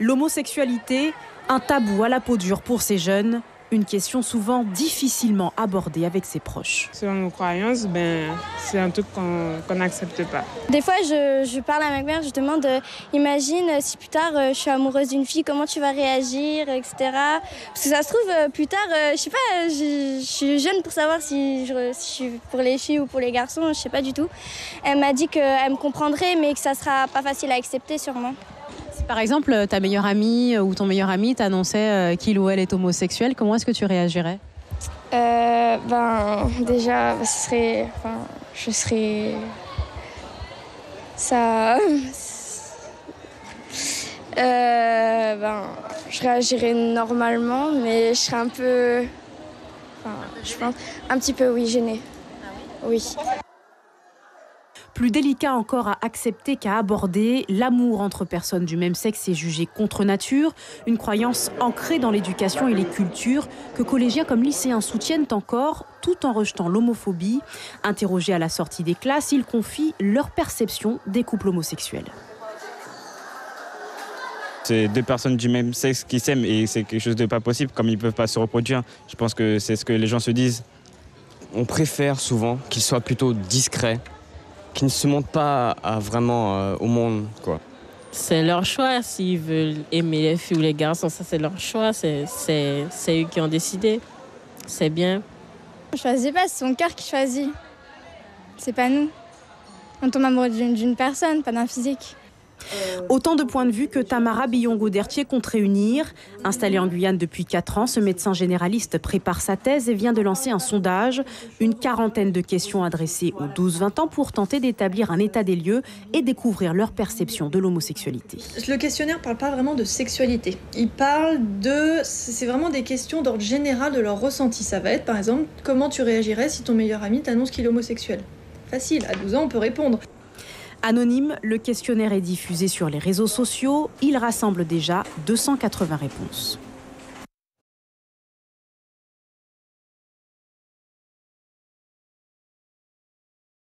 L'homosexualité, un tabou à la peau dure pour ces jeunes, une question souvent difficilement abordée avec ses proches. Selon nos croyances, c'est un truc qu'on n'accepte pas. Des fois, je parle à ma mère, je demande, imagine si plus tard je suis amoureuse d'une fille, comment tu vas réagir, etc. Parce que ça se trouve, plus tard, je sais pas, je suis jeune pour savoir si je suis pour les filles ou pour les garçons, je sais pas du tout. Elle m'a dit qu'elle me comprendrait, mais que ça sera pas facile à accepter sûrement. Si par exemple ta meilleure amie ou ton meilleur ami t'annonçait qu'il ou elle est homosexuel, comment est-ce que tu réagirais ? Déjà, je serais... Ça... je réagirais normalement, mais je serais un peu... je pense, un petit peu, oui, gênée. Oui. Plus délicat encore à accepter qu'à aborder, l'amour entre personnes du même sexe est jugé contre nature, une croyance ancrée dans l'éducation et les cultures que collégiens comme lycéens soutiennent encore tout en rejetant l'homophobie. Interrogés à la sortie des classes, ils confient leur perception des couples homosexuels. C'est deux personnes du même sexe qui s'aiment et c'est quelque chose de pas possible, comme ils ne peuvent pas se reproduire. Je pense que c'est ce que les gens se disent. On préfère souvent qu'ils soient plutôt discrets, qui ne se montrent pas vraiment au monde, quoi. C'est leur choix, s'ils veulent aimer les filles ou les garçons, ça c'est leur choix, c'est eux qui ont décidé, c'est bien. On ne choisit pas, c'est son cœur qui choisit, c'est pas nous. On tombe amoureux d'une personne, pas d'un physique. Autant de points de vue que Tamara Billon-Gaudertier compte réunir. Installé en Guyane depuis 4 ans, ce médecin généraliste prépare sa thèse et vient de lancer un sondage. Une quarantaine de questions adressées aux 12-20 ans pour tenter d'établir un état des lieux et découvrir leur perception de l'homosexualité. Le questionnaire ne parle pas vraiment de sexualité. C'est vraiment des questions d'ordre général de leur ressenti. Ça va être par exemple, comment tu réagirais si ton meilleur ami t'annonce qu'il est homosexuel ? Facile, à 12 ans on peut répondre. Anonyme, le questionnaire est diffusé sur les réseaux sociaux. Il rassemble déjà 280 réponses.